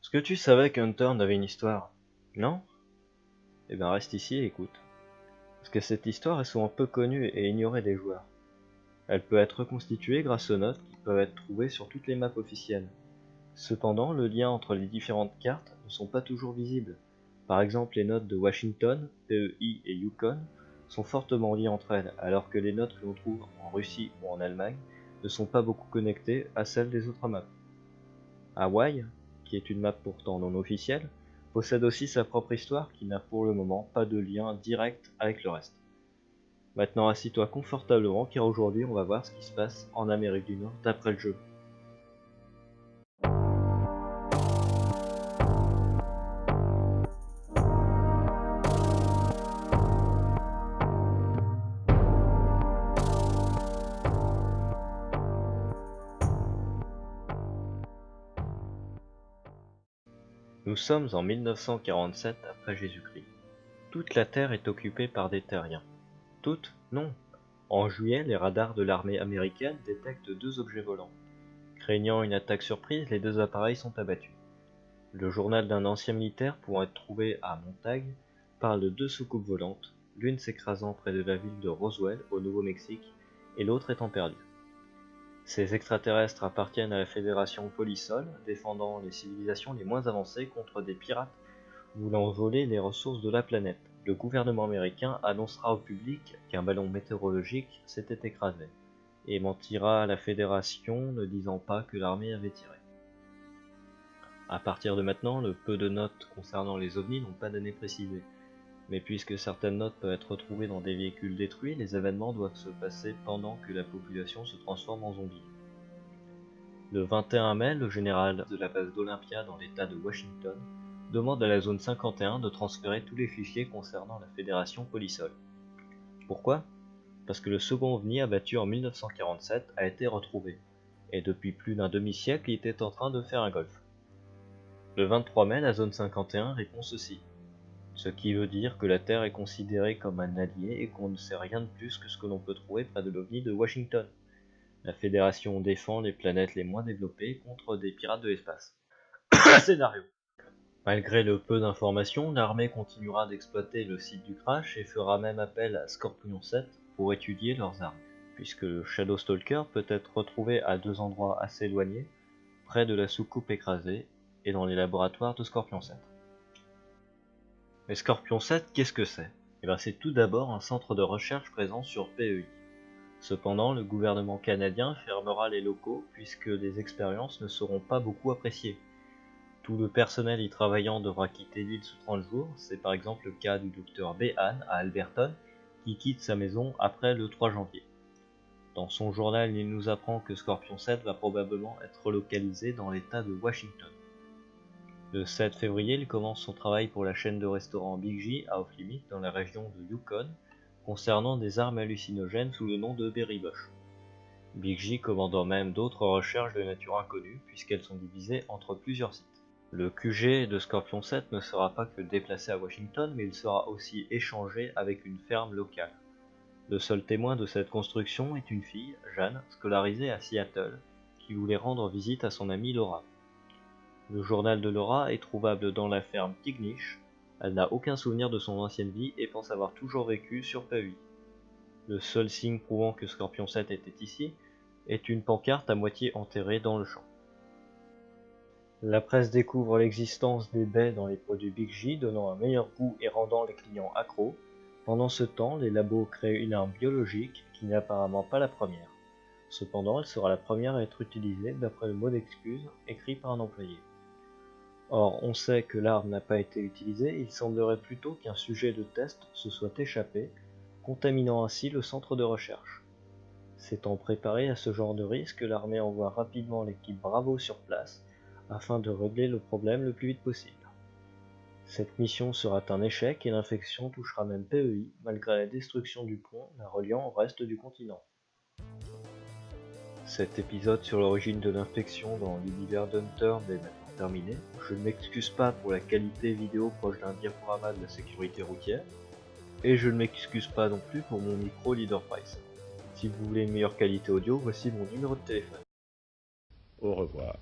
Est-ce que tu savais qu'Unturned avait une histoire? Non? Eh ben reste ici et écoute. Parce que cette histoire est souvent peu connue et ignorée des joueurs. Elle peut être reconstituée grâce aux notes qui peuvent être trouvées sur toutes les maps officielles. Cependant, le lien entre les différentes cartes ne sont pas toujours visibles. Par exemple, les notes de Washington, PEI et Yukon sont fortement liées entre elles, alors que les notes que l'on trouve en Russie ou en Allemagne ne sont pas beaucoup connectées à celles des autres maps. Hawaï, qui est une map pourtant non officielle, possède aussi sa propre histoire qui n'a pour le moment pas de lien direct avec le reste. Maintenant assis-toi confortablement car aujourd'hui on va voir ce qui se passe en Amérique du Nord d'après le jeu. Nous sommes en 1947 après Jésus-Christ. Toute la Terre est occupée par des terriens. Toute? Non. En juillet, les radars de l'armée américaine détectent deux objets volants. Craignant une attaque surprise, les deux appareils sont abattus. Le journal d'un ancien militaire pouvant être trouvé à Montague parle de deux soucoupes volantes, l'une s'écrasant près de la ville de Roswell au Nouveau-Mexique et l'autre étant perdue. Ces extraterrestres appartiennent à la Fédération Polysol, défendant les civilisations les moins avancées contre des pirates voulant voler les ressources de la planète. Le gouvernement américain annoncera au public qu'un ballon météorologique s'était écrasé, et mentira à la Fédération ne disant pas que l'armée avait tiré. À partir de maintenant, le peu de notes concernant les ovnis n'ont pas d'année précisée, mais puisque certaines notes peuvent être retrouvées dans des véhicules détruits, les événements doivent se passer pendant que la population se transforme en zombies. Le 21 mai, le général de la base d'Olympia dans l'état de Washington demande à la zone 51 de transférer tous les fichiers concernant la Fédération Polysol. Pourquoi? Parce que le second ovni abattu en 1947 a été retrouvé, et depuis plus d'un demi-siècle il était en train de faire un golf. Le 23 mai, la zone 51 répond ceci, ce qui veut dire que la Terre est considérée comme un allié et qu'on ne sait rien de plus que ce que l'on peut trouver près de l'ovni de Washington. La Fédération défend les planètes les moins développées contre des pirates de l'espace. Scénario. Malgré le peu d'informations, l'armée continuera d'exploiter le site du crash et fera même appel à Scorpion 7 pour étudier leurs armes, puisque le Shadow Stalker peut être retrouvé à deux endroits assez éloignés, près de la soucoupe écrasée et dans les laboratoires de Scorpion 7. Mais Scorpion 7, qu'est-ce que c'est? Eh bien, c'est tout d'abord un centre de recherche présent sur PEI. Cependant, le gouvernement canadien fermera les locaux puisque les expériences ne seront pas beaucoup appréciées. Tout le personnel y travaillant devra quitter l'île sous 30 jours, c'est par exemple le cas du docteur Behan à Alberton, qui quitte sa maison après le 3 janvier. Dans son journal, il nous apprend que Scorpion 7 va probablement être relocalisé dans l'état de Washington. Le 7 février, il commence son travail pour la chaîne de restaurants Big J à Off Limit dans la région de Yukon, concernant des armes hallucinogènes sous le nom de Berry Bush. Big J commandant même d'autres recherches de nature inconnue puisqu'elles sont divisées entre plusieurs sites. Le QG de Scorpion 7 ne sera pas que déplacé à Washington, mais il sera aussi échangé avec une ferme locale. Le seul témoin de cette construction est une fille, Jeanne, scolarisée à Seattle, qui voulait rendre visite à son amie Laura. Le journal de Laura est trouvable dans la ferme Tignish. Elle n'a aucun souvenir de son ancienne vie et pense avoir toujours vécu sur PEI. Le seul signe prouvant que Scorpion 7 était ici est une pancarte à moitié enterrée dans le champ. La presse découvre l'existence des baies dans les produits Big J, donnant un meilleur goût et rendant les clients accros. Pendant ce temps, les labos créent une arme biologique qui n'est apparemment pas la première. Cependant, elle sera la première à être utilisée d'après le mot d'excuse écrit par un employé. Or, on sait que l'arme n'a pas été utilisée, il semblerait plutôt qu'un sujet de test se soit échappé, contaminant ainsi le centre de recherche. S'étant préparé à ce genre de risque, l'armée envoie rapidement l'équipe Bravo sur place, afin de régler le problème le plus vite possible. Cette mission sera un échec et l'infection touchera même PEI, malgré la destruction du pont la reliant au reste du continent. Cet épisode sur l'origine de l'infection dans l'univers d'Unturned est maintenant terminé. Je ne m'excuse pas pour la qualité vidéo proche d'un diaporama de la sécurité routière, et je ne m'excuse pas non plus pour mon micro Leader Price. Si vous voulez une meilleure qualité audio, voici mon numéro de téléphone. Au revoir.